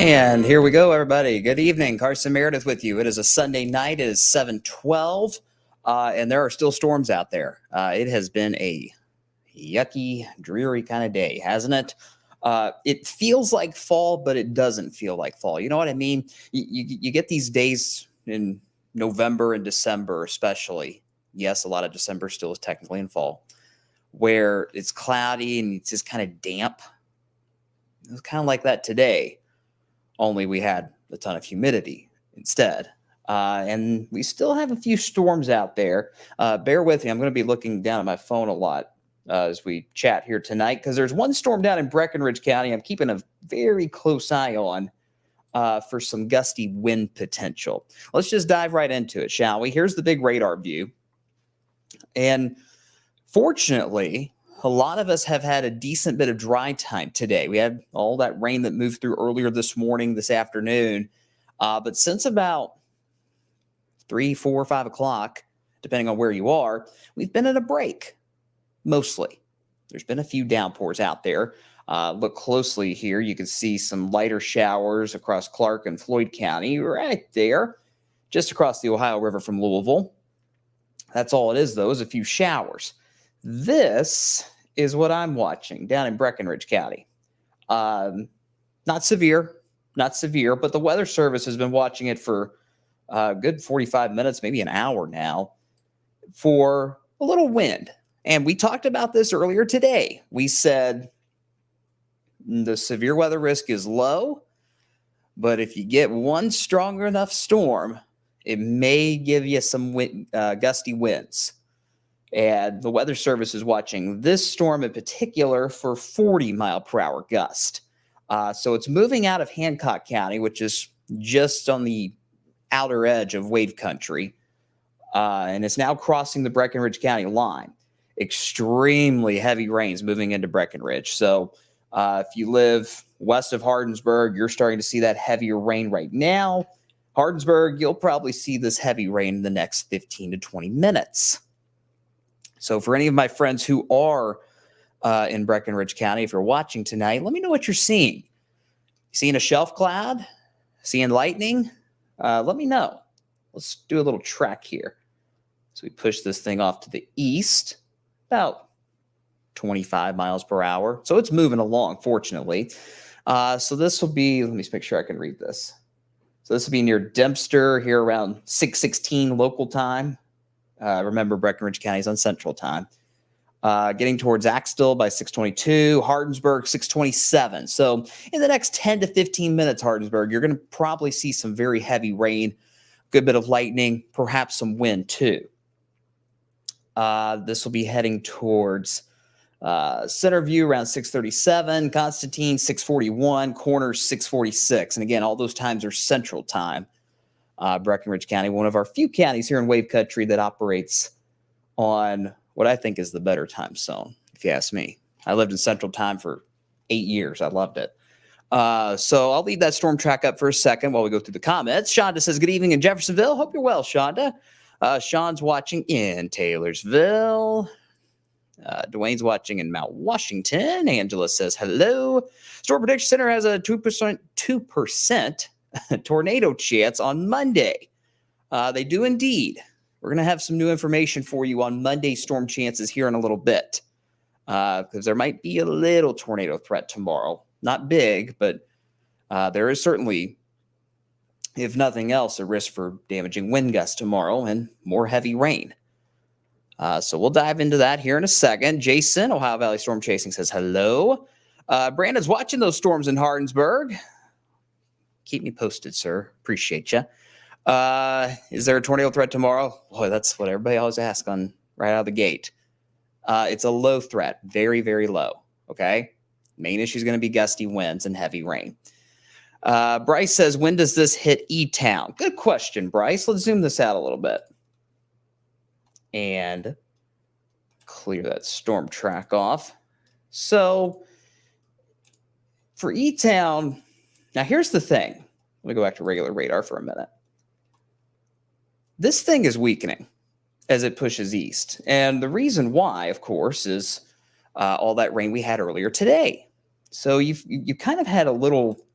And here we go, everybody. Good evening. Carson Meredith with you. It is a Sunday night. It is 7:12, and there are still storms out there. It has been a yucky, dreary kind of day, hasn't it? It feels like fall, but it doesn't feel like fall. You know what I mean? You get these days in November and December, especially. Yes, a lot of December still is technically in fall, where it's cloudy and it's just kind of damp. It was kind of like that today, only we had a ton of humidity instead. And we still have a few storms out there. Bear with me. I'm going to be looking down at my phone a lot as we chat here tonight, because there's one storm down in Breckenridge County I'm keeping a very close eye on for some gusty wind potential. Let's just dive right into it, shall we? Here's the big radar view. And fortunately, a lot of us have had a decent bit of dry time today. We had all that rain that moved through earlier this morning, this afternoon. But since about 3, 4, 5 o'clock, depending on where you are, we've been in a break, mostly. There's been a few downpours out there. Look closely here. You can see some lighter showers across Clark and Floyd County right there, just across the Ohio River from Louisville. That's all it is, though, is a few showers. This is what I'm watching down in Breckenridge County. Not severe, but the Weather Service has been watching it for a good 45 minutes, maybe an hour now, for a little wind. And we talked about this earlier today. We said the severe weather risk is low, but if you get one strong enough storm, it may give you some gusty winds. And the Weather Service is watching this storm in particular for 40-mile-per-hour gust. So it's moving out of Hancock County, which is just on the outer edge of wave country, and it's now crossing the Breckenridge County line. Extremely heavy rains moving into Breckenridge. So if you live west of Hardinsburg, you're starting to see that heavier rain right now. Hardinsburg, you'll probably see this heavy rain in the next 15 to 20 minutes. So for any of my friends who are in Breckenridge County, if you're watching tonight, let me know what you're seeing. Seeing a shelf cloud? Seeing lightning? Let me know. Let's do a little track here. So we push this thing off to the east, about 25 miles per hour. So it's moving along, fortunately. So this will be, let me just make sure I can read this. So this will be near Dempster here around 6:16 local time. Remember, Breckenridge County is on Central Time. Getting towards Axtell by 6:22, Hardinsburg 6:27. So in the next 10 to 15 minutes, Hardinsburg, you're going to probably see some very heavy rain, good bit of lightning, perhaps some wind too. This will be heading towards Centerview around 6:37, Constantine 6:41, Corners 6:46. And again, all those times are Central Time. Breckenridge County, one of our few counties here in wave country that operates on what I think is the better time zone, if you ask me. I lived in Central Time for 8 years. I loved it. So I'll leave that storm track up for a second while we go through the comments. Shonda says, good evening in Jeffersonville. Hope you're well, Shonda. Sean's watching in Taylorsville. Dwayne's watching in Mount Washington. Angela says, hello. Storm Prediction Center has a 2% tornado chance on Monday. They do indeed. We're going to have some new information for you on Monday storm chances here in a little bit, because there might be a little tornado threat tomorrow. Not big, but there is certainly, if nothing else, a risk for damaging wind gusts tomorrow and more heavy rain. So we'll dive into that here in a second. Jason, Ohio Valley Storm Chasing, says hello. Brandon's watching those storms in Hardinsburg. Keep me posted, sir. Appreciate you. Is there a tornado threat tomorrow? Boy, that's what everybody always asks on right out of the gate. It's a low threat, very, very low. Okay. Main issue is going to be gusty winds and heavy rain. Bryce says, when does this hit E-Town? Good question, Bryce. Let's zoom this out a little bit and clear that storm track off. So for E-Town, now here's the thing. Let me go back to regular radar for a minute. This thing is weakening as it pushes east. And the reason why, of course, is all that rain we had earlier today. So you kind of had a little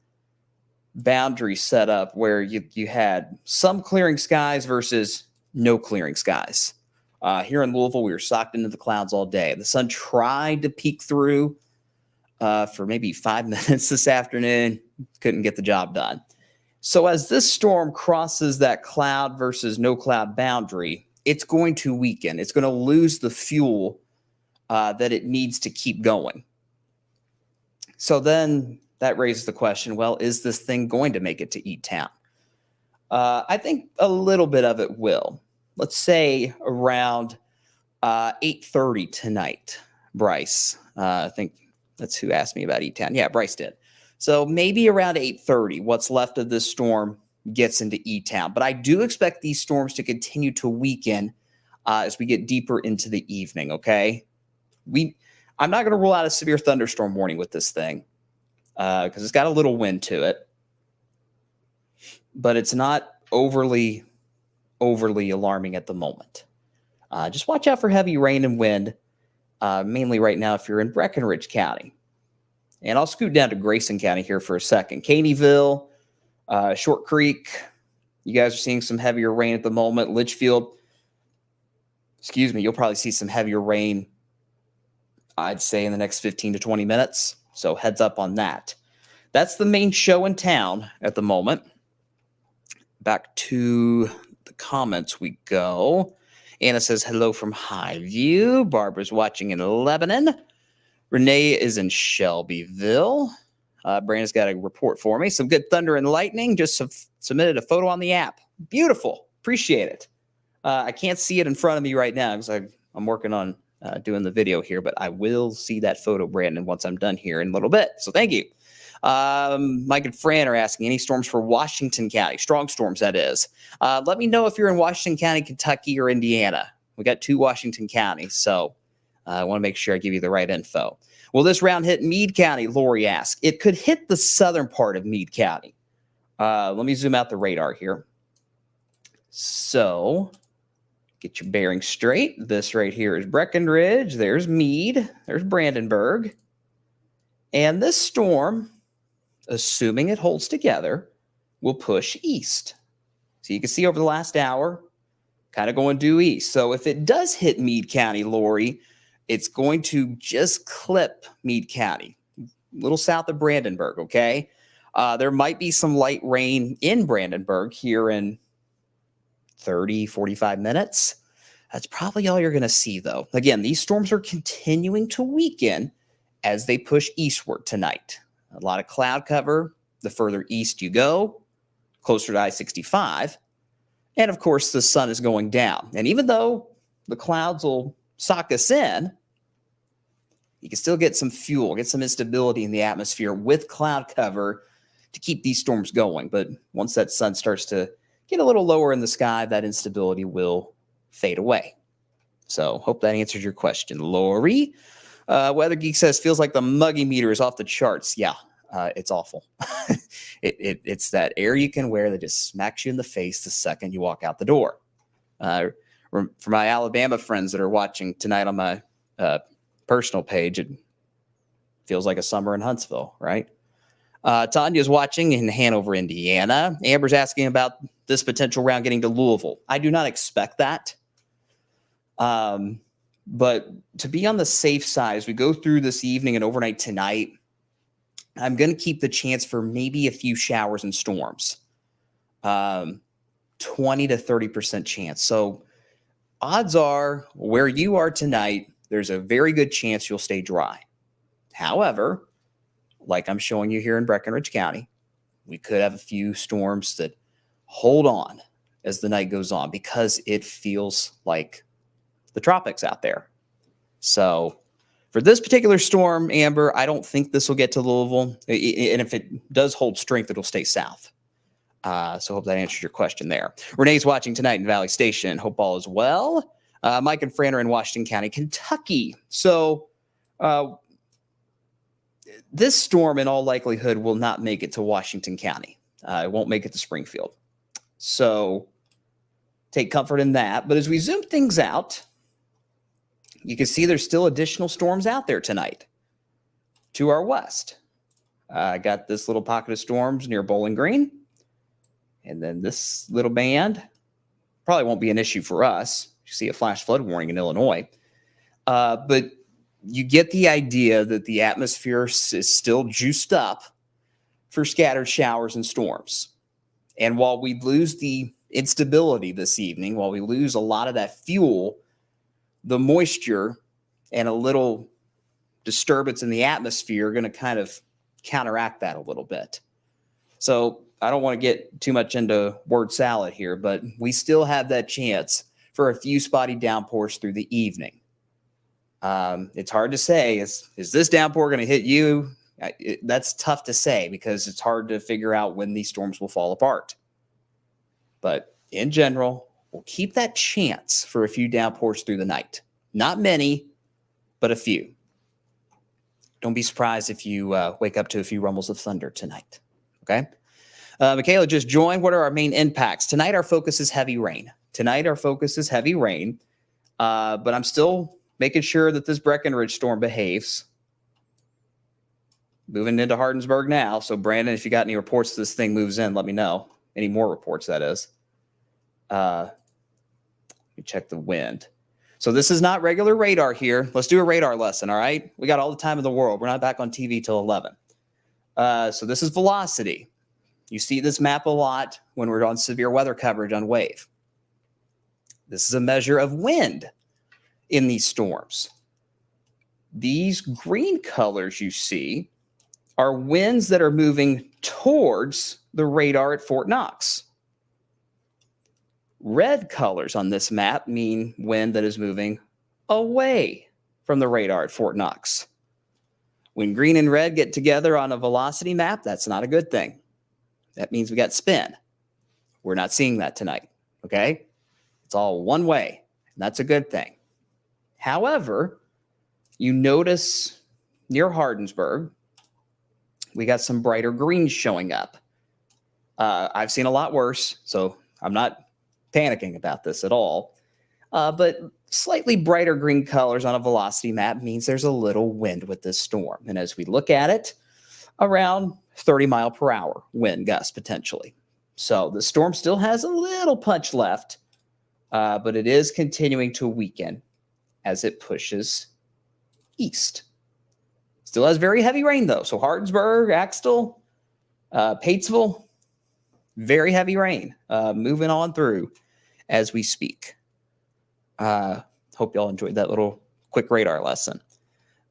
boundary set up where you had some clearing skies versus no clearing skies. Here in Louisville, we were socked into the clouds all day. The sun tried to peek through for maybe 5 minutes this afternoon. Couldn't get the job done. So as this storm crosses that cloud versus no cloud boundary, it's going to weaken. It's going to lose the fuel that it needs to keep going. So then that raises the question, well, is this thing going to make it to E-Town? I think a little bit of it will. Let's say around 8:30 tonight, Bryce. I think that's who asked me about E-Town. Yeah, Bryce did. So maybe around 8:30, what's left of this storm gets into E-Town. But I do expect these storms to continue to weaken as we get deeper into the evening, okay? I'm not going to rule out a severe thunderstorm warning with this thing because it's got a little wind to it. But it's not overly alarming at the moment. Just watch out for heavy rain and wind, mainly right now if you're in Breckenridge County. And I'll scoot down to Grayson County here for a second. Caneyville, Short Creek, you guys are seeing some heavier rain at the moment. Litchfield, you'll probably see some heavier rain, I'd say, in the next 15 to 20 minutes. So heads up on that. That's the main show in town at the moment. Back to the comments we go. Anna says, hello from Highview. Barbara's watching in Lebanon. Renee is in Shelbyville. Brandon's got a report for me. Some good thunder and lightning. Just submitted a photo on the app. Beautiful. Appreciate it. I can't see it in front of me right now because I'm working on doing the video here, but I will see that photo, Brandon, once I'm done here in a little bit. So thank you. Mike and Fran are asking, any storms for Washington County? Strong storms, that is. Let me know if you're in Washington County, Kentucky, or Indiana. We got 2 Washington counties, so I want to make sure I give you the right info. Will this round hit Meade County? Lori asks. It could hit the southern part of Meade County. Let me zoom out the radar here. So get your bearings straight. This right here is Breckenridge. There's Meade. There's Brandenburg. And this storm, assuming it holds together, will push east. So you can see over the last hour, kind of going due east. So if it does hit Meade County, Lori, it's going to just clip Meade County, a little south of Brandenburg, okay? There might be some light rain in Brandenburg here in 30, 45 minutes. That's probably all you're going to see, though. Again, these storms are continuing to weaken as they push eastward tonight. A lot of cloud cover the further east you go, closer to I-65. And, of course, the sun is going down. And even though the clouds will sock us in, you can still get some fuel, get some instability in the atmosphere with cloud cover to keep these storms going. But once that sun starts to get a little lower in the sky, that instability will fade away. So hope that answers your question, Lori. Weather Geek says, feels like the muggy meter is off the charts. Yeah, it's awful. It's that air you can wear that just smacks you in the face the second you walk out the door. For my Alabama friends that are watching tonight on my personal page, it feels like a summer in Huntsville, right? Tanya's watching in Hanover, Indiana. Amber's asking about this potential round getting to Louisville. I do not expect that. But to be on the safe side, as we go through this evening and overnight tonight, I'm going to keep the chance for maybe a few showers and storms. 20 to 30% chance. So odds are where you are tonight, there's a very good chance you'll stay dry. However, like I'm showing you here in Breckenridge County, we could have a few storms that hold on as the night goes on because it feels like the tropics out there. So for this particular storm, Amber, I don't think this will get to Louisville. And if it does hold strength, it'll stay south. So hope that answers your question there. Renee's watching tonight in Valley Station. Hope all is well. Mike and Fran are in Washington County, Kentucky. So this storm, in all likelihood, will not make it to Washington County. It won't make it to Springfield. So take comfort in that. But as we zoom things out, you can see there's still additional storms out there tonight to our west. I got this little pocket of storms near Bowling Green. And then this little band probably won't be an issue for us. You see a flash flood warning in Illinois. But you get the idea that the atmosphere is still juiced up for scattered showers and storms. And while we lose the instability this evening, while we lose a lot of that fuel, the moisture and a little disturbance in the atmosphere are going to kind of counteract that a little bit. So I don't want to get too much into word salad here, but we still have that chance for a few spotty downpours through the evening. It's hard to say. Is this downpour going to hit you? That's tough to say because it's hard to figure out when these storms will fall apart. But in general, we'll keep that chance for a few downpours through the night. Not many, but a few. Don't be surprised if you wake up to a few rumbles of thunder tonight. Okay? Michaela just joined. What are our main impacts? Tonight, our focus is heavy rain. But I'm still making sure that this Breckenridge storm behaves. Moving into Hardinsburg now. So, Brandon, if you got any reports this thing moves in, let me know. Any more reports, that is. Let me check the wind. So this is not regular radar here. Let's do a radar lesson, all right? We got all the time in the world. We're not back on TV till 11. So this is velocity. You see this map a lot when we're on severe weather coverage on WAVE. This is a measure of wind in these storms. These green colors you see are winds that are moving towards the radar at Fort Knox. Red colors on this map mean wind that is moving away from the radar at Fort Knox. When green and red get together on a velocity map, that's not a good thing. That means we got spin. We're not seeing that tonight, okay? It's all one way, and that's a good thing. However, you notice near Hardinsburg, we got some brighter greens showing up. I've seen a lot worse, so I'm not panicking about this at all. But slightly brighter green colors on a velocity map means there's a little wind with this storm. And as we look at it, around 30 mile per hour wind gust potentially. So the storm still has a little punch left, but it is continuing to weaken as it pushes east. Still has very heavy rain though. So Hardinsburg, Axtell, Patesville, very heavy rain moving on through as we speak. Hope y'all enjoyed that little quick radar lesson.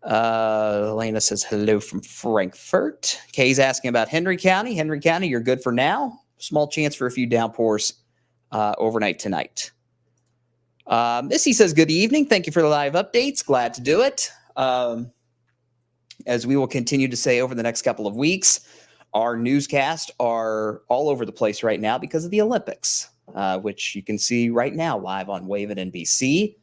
Elena says hello from Frankfurt. Kay's asking about Henry County. Henry County, you're good for now. Small chance for a few downpours overnight tonight. Missy says good evening. Thank you for the live updates. Glad to do it. As we will continue to say over the next couple of weeks, our newscasts are all over the place right now because of the Olympics, which you can see right now live on WAVE at NBC.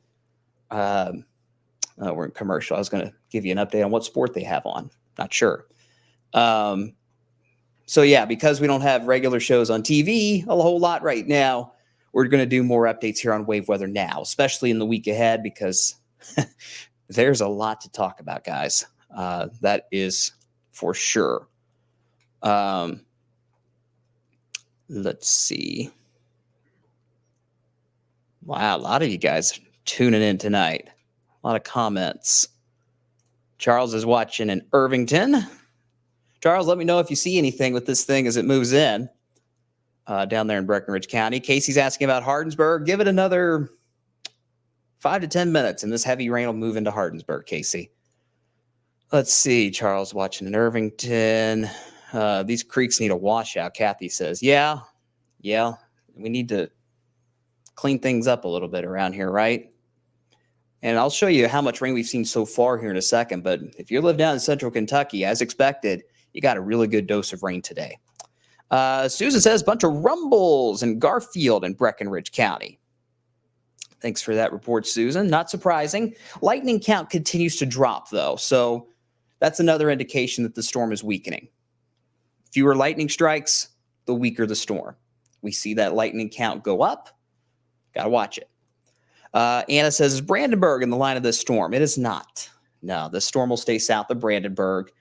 We're in commercial. I was going to give you an update on what sport they have on. Not sure. So yeah, because we don't have regular shows on TV a whole lot right now, we're going to do more updates here on Wave Weather now, especially in the week ahead, because there's a lot to talk about, guys. That is for sure. Let's see. Wow, a lot of you guys tuning in tonight. A lot of comments. Charles is watching in Irvington. Charles, let me know if you see anything with this thing as it moves in down there in Breckenridge County. Casey's asking about Hardinsburg. Give it another 5 to 10 minutes, and this heavy rain will move into Hardinsburg, Casey. Let's see. Charles watching in Irvington. These creeks need a washout, Kathy says. Yeah. We need to clean things up a little bit around here, right? And I'll show you how much rain we've seen so far here in a second. But if you live down in central Kentucky, as expected, you got a really good dose of rain today. Susan says, bunch of rumbles in Garfield and Breckenridge County. Thanks for that report, Susan. Not surprising. Lightning count continues to drop, though. So that's another indication that the storm is weakening. Fewer lightning strikes, the weaker the storm. We see that lightning count go up. Got to watch it. Anna says, is Brandenburg in the line of this storm? It is not. No, the storm will stay south of Brandenburg.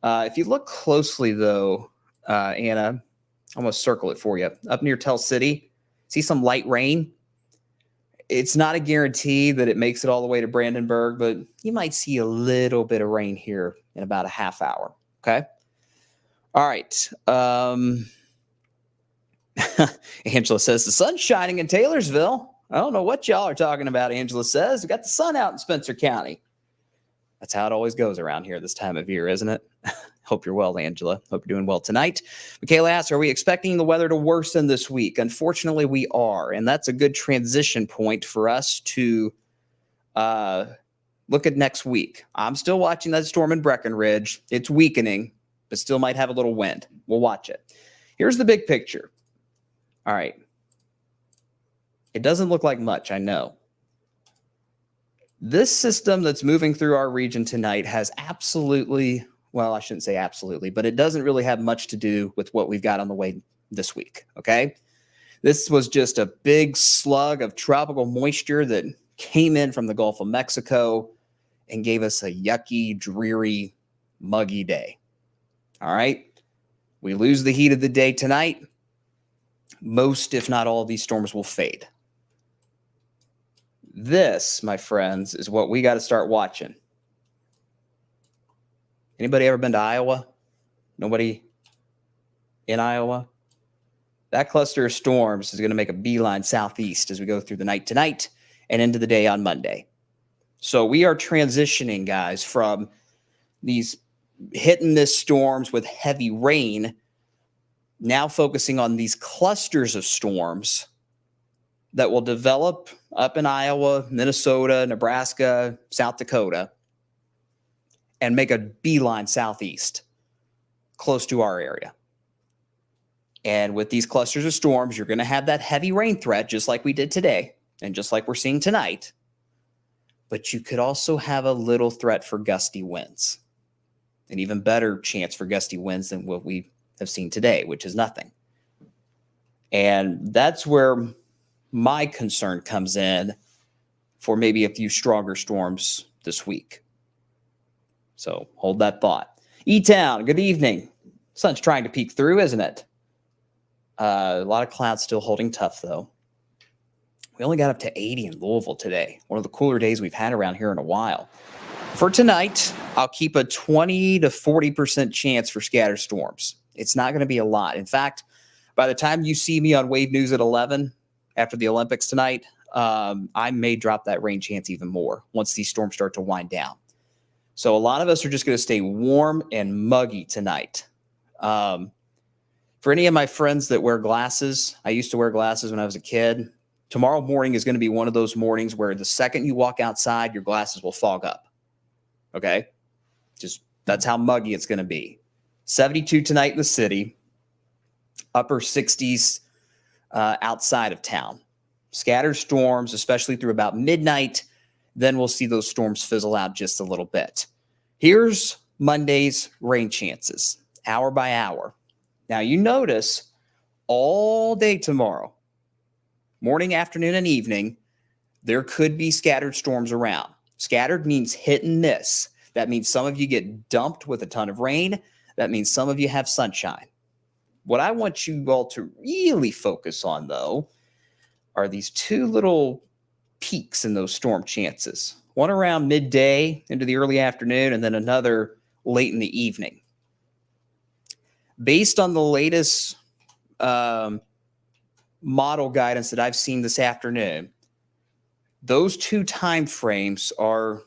If you look closely, though, Anna, I'm going to circle it for you. Up near Tell City, see some light rain? It's not a guarantee that it makes it all the way to Brandenburg, but you might see a little bit of rain here in about a half hour. Okay. All right. Angela says the sun's shining in Taylorsville. I don't know what y'all are talking about. Angela says we got the sun out in Spencer County. That's how it always goes around here this time of year, isn't it? Hope you're well, Angela. Hope you're doing well tonight. Michaela asks, are we expecting the weather to worsen this week? Unfortunately, we are. And that's a good transition point for us to look at next week. I'm still watching that storm in Breckenridge. It's weakening, but still might have a little wind. We'll watch it. Here's the big picture. All right. It doesn't look like much, I know. This system that's moving through our region tonight has absolutely, well, I shouldn't say absolutely, but it doesn't really have much to do with what we've got on the way this week, okay? This was just a big slug of tropical moisture that came in from the Gulf of Mexico and gave us a yucky, dreary, muggy day. All right? We lose the heat of the day tonight. Most, if not all, of these storms will fade. This, my friends, is what we got to start watching. Anybody ever been to Iowa? Nobody in Iowa? That cluster of storms is going to make a beeline southeast as we go through the night tonight and into the day on Monday. So we are transitioning, guys, from these hit and miss storms with heavy rain, now focusing on these clusters of storms that will develop up in Iowa, Minnesota, Nebraska, South Dakota, and make a beeline southeast, close to our area. And with these clusters of storms, you're going to have that heavy rain threat, just like we did today, and just like we're seeing tonight. But you could also have a little threat for gusty winds, an even better chance for gusty winds than what we have seen today, which is nothing. And that's where my concern comes in for maybe a few stronger storms this week. So hold that thought. E-Town, good evening. Sun's trying to peek through, isn't it? A lot of clouds still holding tough, though. We only got up to 80 in Louisville today. One of the cooler days we've had around here in a while. For tonight, I'll keep a 20 to 40% chance for scattered storms. It's not going to be a lot. In fact, by the time you see me on Wave News at 11 after the Olympics tonight, I may drop that rain chance even more once these storms start to wind down. So a lot of us are just going to stay warm and muggy tonight. For any of my friends that wear glasses, I used to wear glasses when I was a kid. Tomorrow morning is going to be one of those mornings where the second you walk outside, your glasses will fog up. Okay? Just that's how muggy it's going to be. 72 tonight in the city, upper 60s outside of town. Scattered storms, especially through about midnight. Then we'll see those storms fizzle out just a little bit. Here's Monday's rain chances, hour by hour. Now, you notice all day tomorrow, morning, afternoon, and evening, there could be scattered storms around. Scattered means hit and miss. That means some of you get dumped with a ton of rain. That means some of you have sunshine. What I want you all to really focus on, though, are these two little peaks in those storm chances. One around midday into the early afternoon, and then another late in the evening. Based on the latest model guidance that I've seen this afternoon, those two time frames are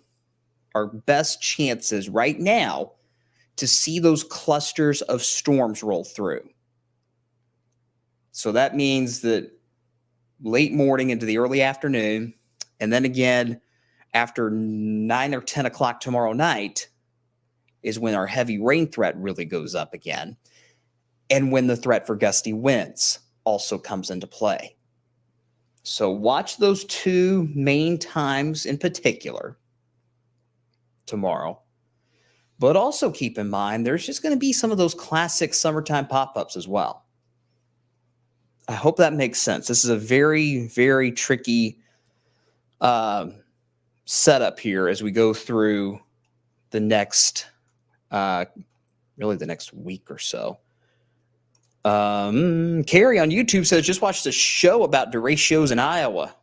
our best chances right now to see those clusters of storms roll through. So that means that late morning into the early afternoon, and then again after 9 or 10 o'clock tomorrow night is when our heavy rain threat really goes up again, and when the threat for gusty winds also comes into play. So watch those two main times in particular tomorrow. But also keep in mind, there's just going to be some of those classic summertime pop-ups as well. I hope that makes sense. This is a very, very tricky setup here as we go through the next really the next week or so. Carrie on YouTube says, just watched a show about derechos in Iowa.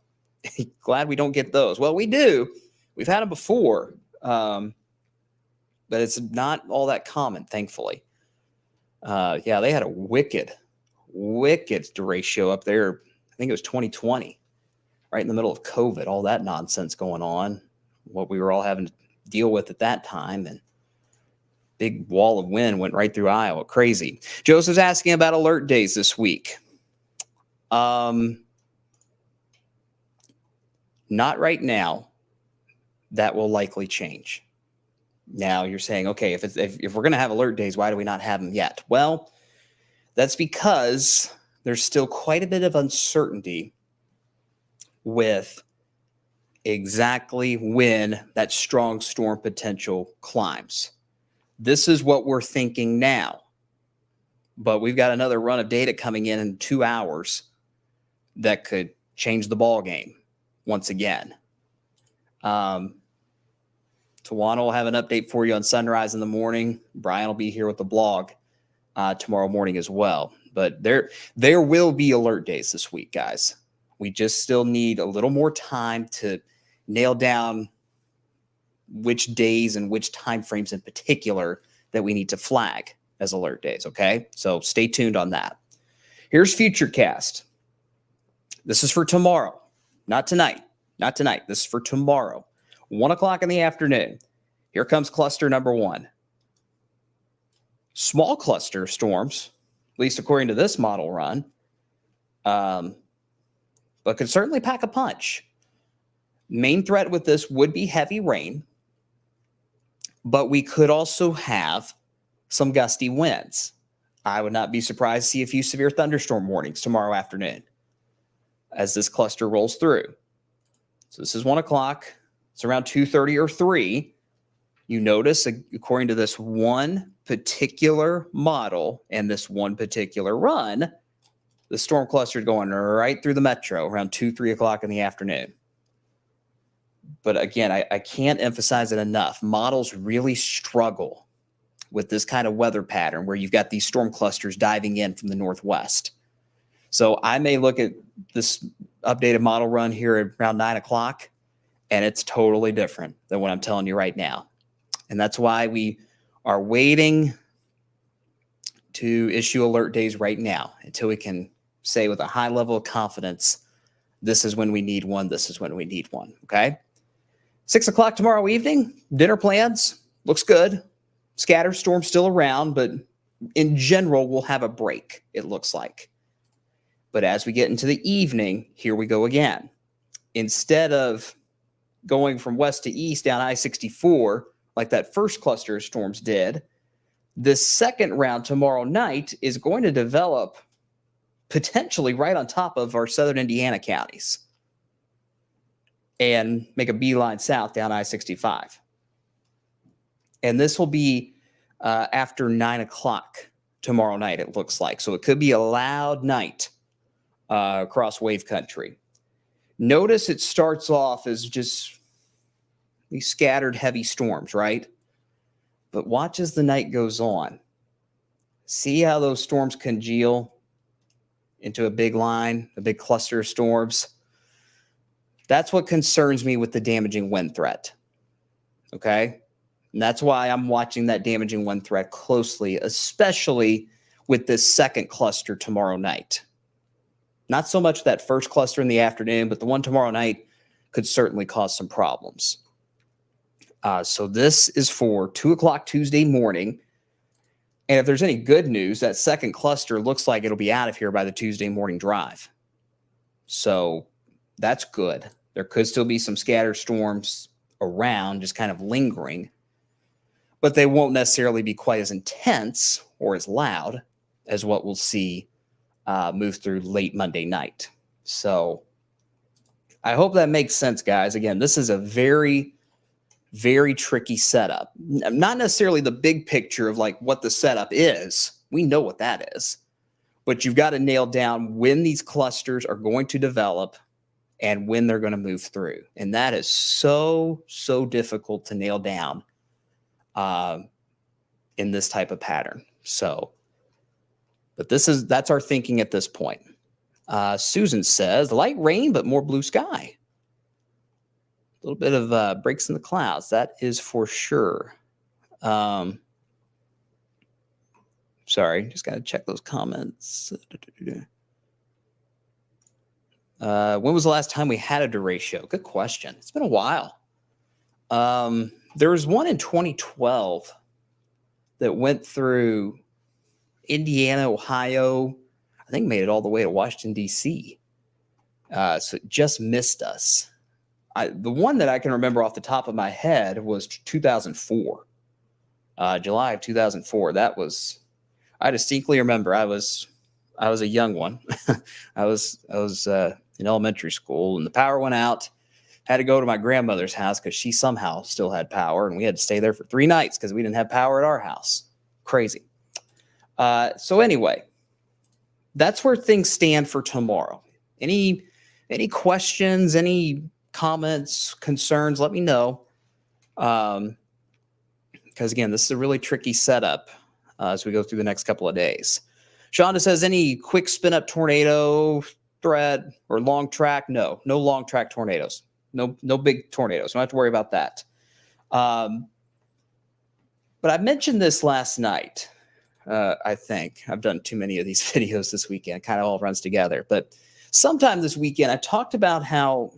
Glad we don't get those. Well, we do. We've had them before, but it's not all that common, thankfully. Yeah, they had a wicked derecho up there. I think it was 2020, right in the middle of COVID, all that nonsense going on, what we were all having to deal with at that time. And big wall of wind went right through Iowa. Crazy. Joseph's asking about alert days this week. Not right now. That will likely change. Now you're saying, okay, if we're going to have alert days, why do we not have them yet? Well, that's because there's still quite a bit of uncertainty with exactly when that strong storm potential climbs. This is what we're thinking now, but we've got another run of data coming in 2 hours that could change the ball game once again. Tawana will have an update for you on sunrise in the morning. Brian will be here with the blog tomorrow morning as well. But there will be alert days this week, guys. We just still need a little more time to nail down which days and which time frames in particular that we need to flag as alert days, okay? So stay tuned on that. Here's Futurecast. This is for tomorrow, not tonight. Not tonight. This is for tomorrow. 1 o'clock in the afternoon. Here comes cluster number 1. Small cluster storms, at least according to this model run, but could certainly pack a punch. Main threat with this would be heavy rain, but we could also have some gusty winds. I would not be surprised to see a few severe thunderstorm warnings tomorrow afternoon as this cluster rolls through. So this is 1 o'clock. It's around 2:30 or 3. You notice, according to this one particular model and this one particular run, the storm cluster is going right through the metro around 2-3 o'clock in the afternoon. But again, I can't emphasize it enough. Models really struggle with this kind of weather pattern where you've got these storm clusters diving in from the northwest. So I may look at this updated model run here at around 9 o'clock, and it's totally different than what I'm telling you right now. And that's why we are waiting to issue alert days right now until we can say with a high level of confidence, this is when we need one, this is when we need one, okay? 6 o'clock tomorrow evening, dinner plans, looks good. Scattered storm still around, but in general, we'll have a break, it looks like. But as we get into the evening, here we go again. Instead of going from west to east down I-64, like that first cluster of storms did, this second round tomorrow night is going to develop potentially right on top of our southern Indiana counties and make a beeline south down I-65. And this will be after 9 o'clock tomorrow night, it looks like. So it could be a loud night across wave country. Notice it starts off as just these scattered heavy storms, right? But watch as the night goes on. See how those storms congeal into a big line, a big cluster of storms? That's what concerns me with the damaging wind threat, okay? And that's why I'm watching that damaging wind threat closely, especially with this second cluster tomorrow night. Not so much that first cluster in the afternoon, but the one tomorrow night could certainly cause some problems. So this is for 2 o'clock Tuesday morning. And if there's any good news, that second cluster looks like it'll be out of here by the Tuesday morning drive. So that's good. There could still be some scattered storms around, just kind of lingering, but they won't necessarily be quite as intense or as loud as what we'll see move through late Monday night. So I hope that makes sense, guys. Again, this is a very, very tricky setup. Not necessarily the big picture of like what the setup is. We know what that is. But you've got to nail down when these clusters are going to develop and when they're going to move through. And that is so, so difficult to nail down in this type of pattern. So, but that's our thinking at this point. Susan says light rain, but more blue sky. A little bit of breaks in the clouds. That is for sure. Sorry, just got to check those comments. When was the last time we had a derecho? Good question. It's been a while. There was one in 2012 that went through Indiana, Ohio. I think made it all the way to Washington, D.C. So it just missed us. The one that I can remember off the top of my head was 2004. July of 2004. I distinctly remember I was a young one. I was in elementary school, and the power went out. Had to go to my grandmother's house because she somehow still had power, and we had to stay there for 3 nights because we didn't have power at our house. Crazy. So anyway, that's where things stand for tomorrow. Any questions, any comments, concerns, let me know. Because again, this is a really tricky setup as we go through the next couple of days. Shonda says, any quick spin up tornado threat or long track? No long track tornadoes. No big tornadoes. Don't have to worry about that. But I mentioned this last night. I think I've done too many of these videos this weekend. It kind of all runs together. But sometime this weekend, I talked about how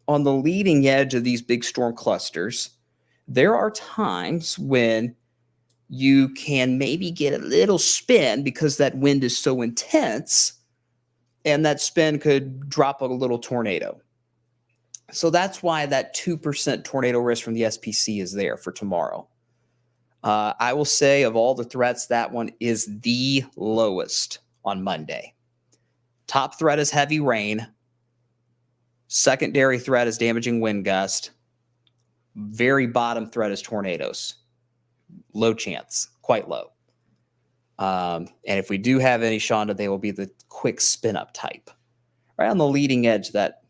on the leading edge of these big storm clusters, there are times when you can maybe get a little spin because that wind is so intense, and that spin could drop a little tornado. So that's why that 2% tornado risk from the SPC is there for tomorrow. I will say of all the threats, that one is the lowest on Monday. Top threat is heavy rain. Secondary threat is damaging wind gust. Very bottom threat is tornadoes. Low chance, quite low. And if we do have any, Shonda, they will be the quick spin up type. Right on the leading edge of that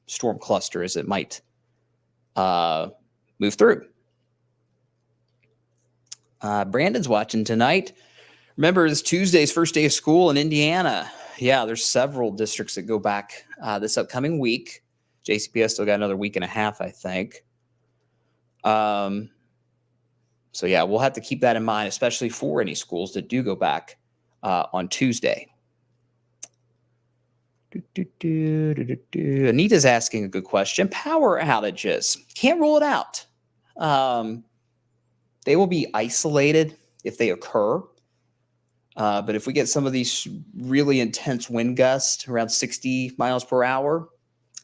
storm cluster as it might move through. Brandon's watching tonight. Remember, it's Tuesday's first day of school in Indiana. Yeah, there's several districts that go back this upcoming week. JCPS still got another week and a half, I think. So yeah, we'll have to keep that in mind, especially for any schools that do go back on Tuesday. Anita's asking a good question. Power outages. Can't rule it out. They will be isolated if they occur. But if we get some of these really intense wind gusts around 60 miles per hour,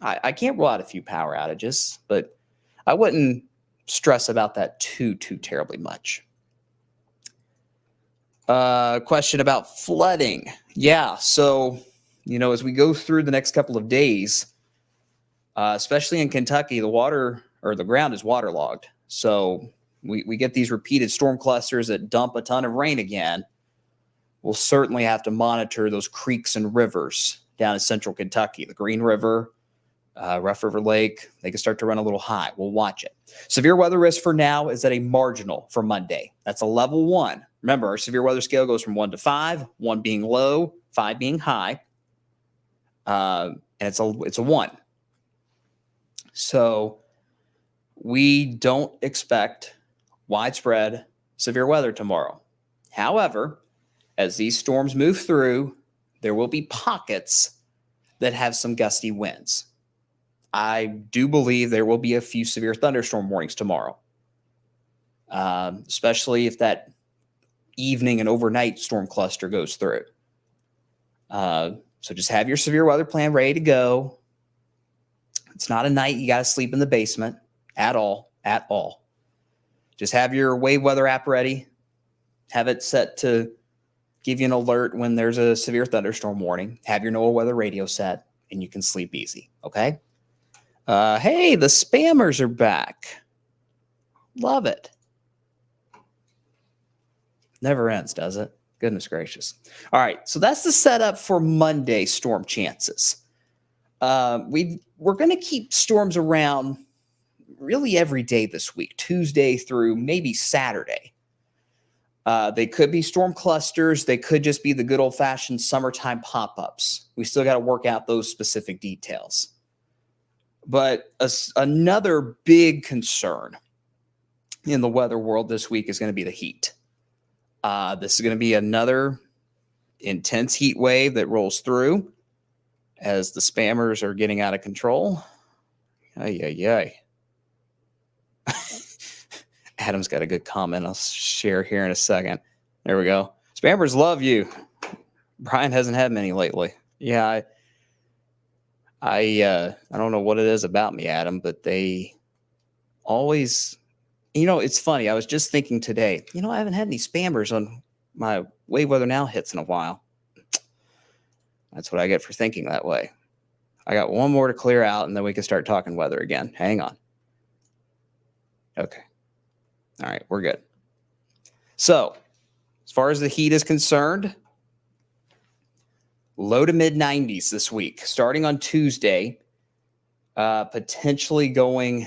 I can't rule out a few power outages, but I wouldn't stress about that too terribly much. Question about flooding. Yeah, so, as we go through the next couple of days, especially in Kentucky, the water or the ground is waterlogged. So we get these repeated storm clusters that dump a ton of rain again. We'll certainly have to monitor those creeks and rivers down in central Kentucky. The Green River, Rough River Lake, they can start to run a little high. We'll watch it. Severe weather risk for now is at a marginal for Monday. That's a level 1. Remember, our severe weather scale goes from 1 to 5, 1 being low, 5 being high. And it's a 1. So we don't expect widespread severe weather tomorrow. However, as these storms move through, there will be pockets that have some gusty winds. I do believe there will be a few severe thunderstorm warnings tomorrow, especially if that evening and overnight storm cluster goes through. So just have your severe weather plan ready to go. It's not a night you got to sleep in the basement at all. Just have your wave weather app ready. Have it set to give you an alert when there's a severe thunderstorm warning. Have your NOAA weather radio set, and you can sleep easy, okay? Hey, the spammers are back. Love it. Never ends, does it? Goodness gracious. All right, so that's the setup for Monday storm chances. We're going to keep storms around really every day this week, Tuesday through maybe Saturday. They could be storm clusters. They could just be the good old-fashioned summertime pop-ups. We still got to work out those specific details. But another big concern in the weather world this week is going to be the heat. This is going to be another intense heat wave that rolls through as the spammers are getting out of control. Ay. Adam's got a good comment I'll share here in a second. There we go. Spammers love you. Brian hasn't had many lately. Yeah, I don't know what it is about me, Adam, but they always, it's funny. I was just thinking today, I haven't had any spammers on my Wave Weather Now hits in a while. That's what I get for thinking that way. I got one more to clear out, and then we can start talking weather again. Hang on. Okay. All right, we're good. So, as far as the heat is concerned, low to mid 90s this week, starting on Tuesday, potentially going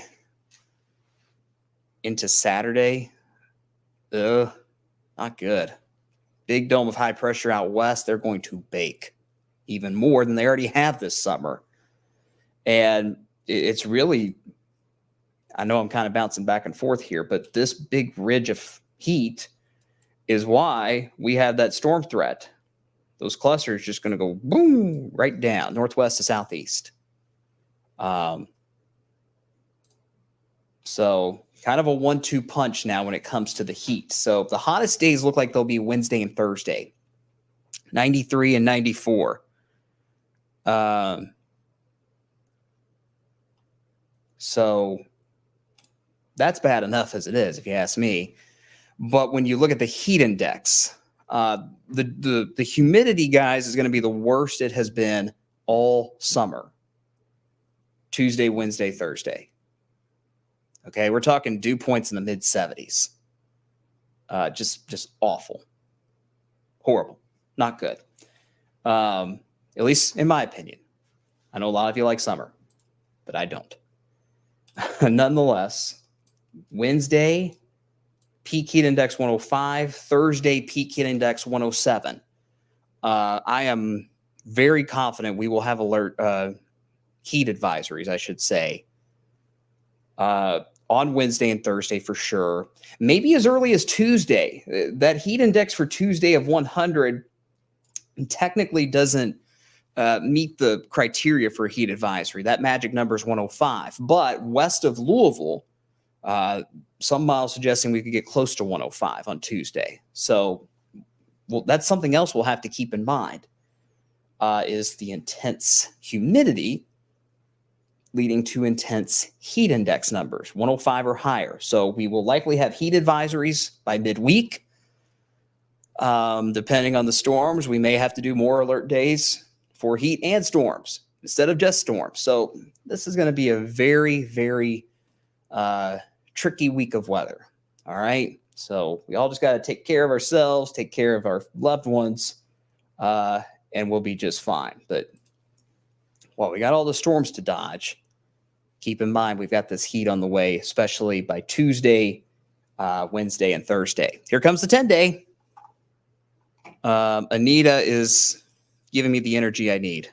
into Saturday. Not good. Big dome of high pressure out west. They're going to bake even more than they already have this summer. And it's really, I know I'm kind of bouncing back and forth here, but this big ridge of heat is why we have that storm threat. Those clusters just going to go boom right down northwest to southeast. So kind of a 1-2 punch now when it comes to the heat. So the hottest days look like they'll be Wednesday and Thursday, 93 and 94. So that's bad enough as it is, if you ask me. But when you look at the heat index, the humidity, guys, is going to be the worst it has been all summer. Tuesday, Wednesday, Thursday. Okay, we're talking dew points in the mid 70s. Just awful, horrible, not good. At least in my opinion. I know a lot of you like summer, but I don't. Nonetheless, Wednesday, peak heat index 105. Thursday, peak heat index 107. I am very confident we will have heat advisories, I should say, on Wednesday and Thursday for sure. Maybe as early as Tuesday. That heat index for Tuesday of 100 technically doesn't meet the criteria for a heat advisory. That magic number is 105. But west of Louisville, some miles suggesting we could get close to 105 on Tuesday. So, that's something else we'll have to keep in mind, is the intense humidity leading to intense heat index numbers, 105 or higher. So we will likely have heat advisories by midweek. Depending on the storms, we may have to do more alert days for heat and storms instead of just storms. So this is going to be a very, very tricky week of weather. All right. So we all just got to take care of ourselves, take care of our loved ones, and we'll be just fine. But while we got all the storms to dodge, keep in mind we've got this heat on the way, especially by Tuesday, Wednesday, and Thursday. Here comes the 10-day. Anita is giving me the energy I need.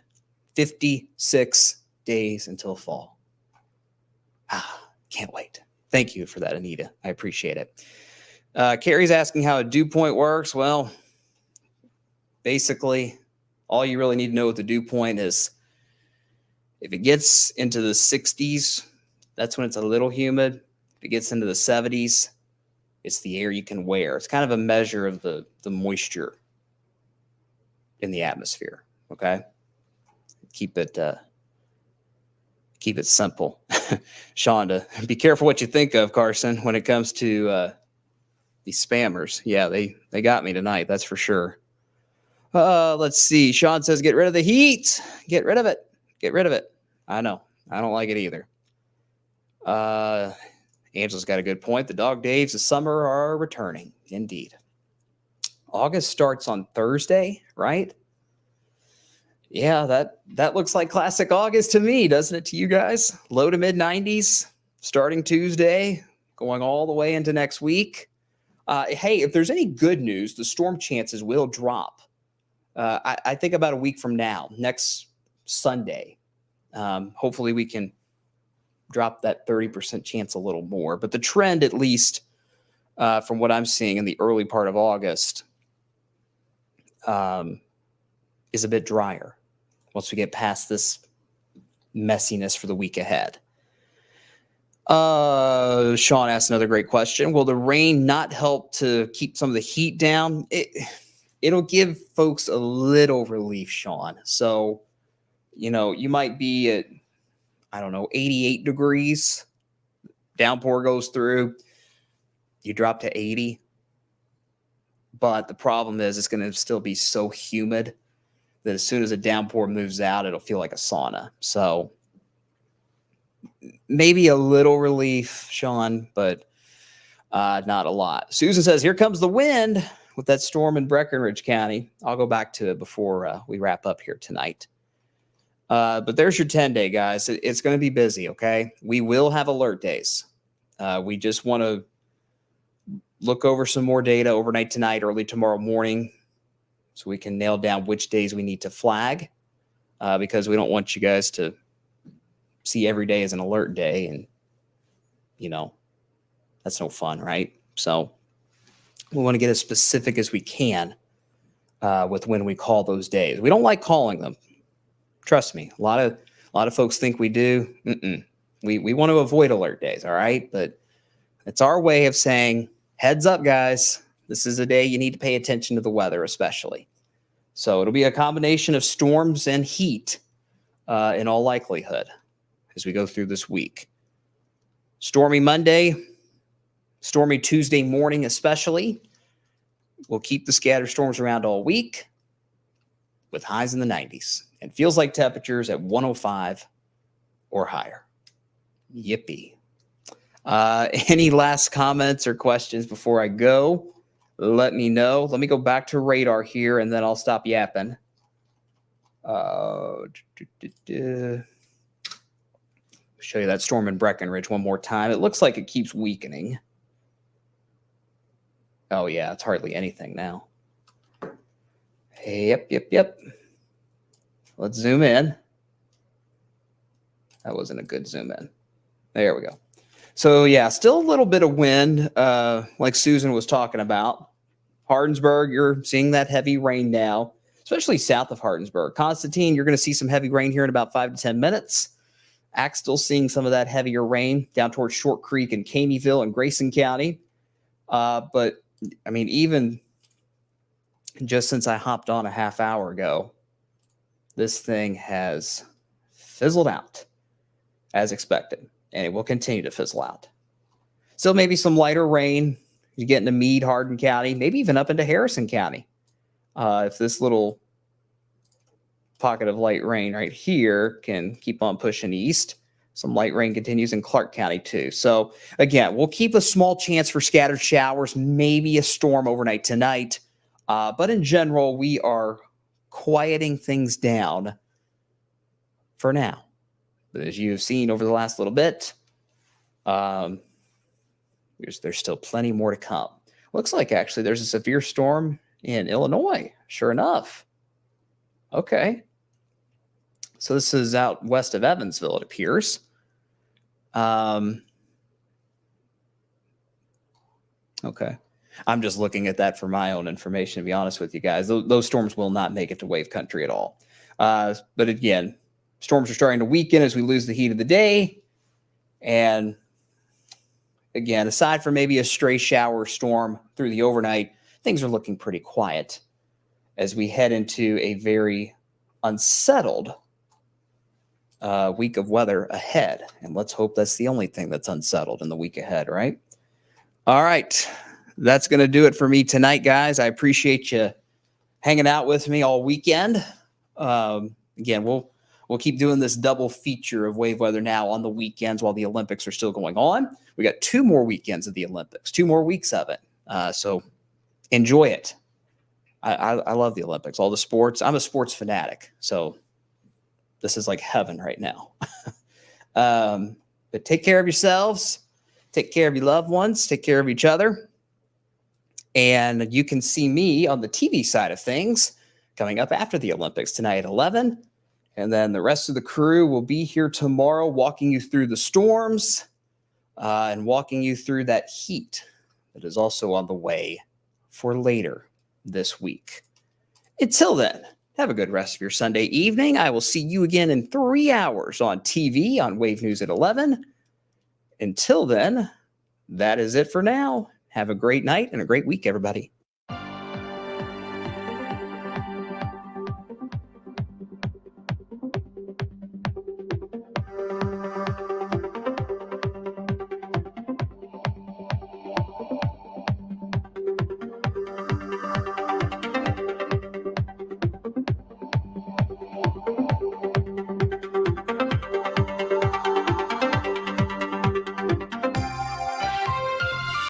56 days until fall. Can't wait. Thank you for that, Anita. I appreciate it. Carrie's asking how a dew point works. Well, basically, all you really need to know with the dew point is if it gets into the 60s, that's when it's a little humid. If it gets into the 70s, it's the air you can wear. It's kind of a measure of the moisture in the atmosphere. Okay, keep it simple. Shonda, be careful what you think of, Carson, when it comes to these spammers. Yeah, they got me tonight. That's for sure. Let's see. Sean says, get rid of the heat. Get rid of it. Get rid of it. I know. I don't like it either. Angela's got a good point. The dog days of summer are returning. Indeed. August starts on Thursday, right? Yeah, that looks like classic August to me, doesn't it, to you guys? Low to mid 90s, starting Tuesday, going all the way into next week. Hey, if there's any good news, the storm chances will drop. I think about a week from now, next Sunday. Hopefully, we can drop that 30% chance a little more. But the trend, at least from what I'm seeing in the early part of August, is a bit drier once we get past this messiness for the week ahead. Sean asked another great question. Will the rain not help to keep some of the heat down? It'll give folks a little relief, Sean. So, you might be at, 88 degrees. Downpour goes through. You drop to 80. But the problem is it's going to still be so humid that as soon as a downpour moves out, it'll feel like a sauna. So maybe a little relief, Sean, but not a lot. Susan says, here comes the wind with that storm in Breckenridge County. I'll go back to it before we wrap up here tonight. But there's your 10-day, guys. It's going to be busy, okay? We will have alert days. We just want to look over some more data overnight tonight, early tomorrow morning, so we can nail down which days we need to flag, because we don't want you guys to see every day as an alert day, and that's no fun, right? So we want to get as specific as we can with when we call those days. We don't like calling them. Trust me. A lot of folks think we do. We want to avoid alert days, all right? But it's our way of saying, heads up, guys. This is a day you need to pay attention to the weather, especially. So it'll be a combination of storms and heat in all likelihood as we go through this week. Stormy Monday, stormy Tuesday morning especially. We'll keep the scattered storms around all week with highs in the 90s. And feels like temperatures at 105 or higher. Yippee. Any last comments or questions before I go? Let me know. Let me go back to radar here, and then I'll stop yapping. Show you that storm in Breckenridge one more time. It looks like it keeps weakening. Oh, yeah, it's hardly anything now. Yep. Let's zoom in. That wasn't a good zoom in. There we go. So, yeah, still a little bit of wind, like Susan was talking about. Hardinsburg, you're seeing that heavy rain now, especially south of Hardinsburg. Constantine, you're going to see some heavy rain here in about 5 to 10 minutes. Axe still seeing some of that heavier rain down towards Short Creek and Caneyville and Grayson County. But, I mean, even just since I hopped on a half hour ago, this thing has fizzled out as expected, and it will continue to fizzle out. Still maybe some lighter rain. You get into Meade, Hardin County, maybe even up into Harrison County. If this little pocket of light rain right here can keep on pushing east, some light rain continues in Clark County too. So again, we'll keep a small chance for scattered showers, maybe a storm overnight tonight. But in general, we are quieting things down for now. But as you've seen over the last little bit, there's still plenty more to come. Looks like actually there's a severe storm in Illinois. Sure enough. Okay. So this is out west of Evansville, it appears. Okay. I'm just looking at that for my own information, to be honest with you guys. Those storms will not make it to wave country at all. But again, storms are starting to weaken as we lose the heat of the day. And again, aside from maybe a stray shower storm through the overnight, things are looking pretty quiet as we head into a very unsettled week of weather ahead. And let's hope that's the only thing that's unsettled in the week ahead, right? All right. That's going to do it for me tonight, guys. I appreciate you hanging out with me all weekend. Again, we'll keep doing this double feature of Wave Weather Now on the weekends while the Olympics are still going on. We got 2 more weekends of the Olympics, 2 more weeks of it. So enjoy it. I love the Olympics, all the sports. I'm a sports fanatic, so this is like heaven right now. But take care of yourselves. Take care of your loved ones. Take care of each other. And you can see me on the TV side of things coming up after the Olympics tonight at 11. And then the rest of the crew will be here tomorrow walking you through the storms and walking you through that heat that is also on the way for later this week. Until then, have a good rest of your Sunday evening. I will see you again in 3 hours on TV on Wave News at 11. Until then, that is it for now. Have a great night and a great week, everybody.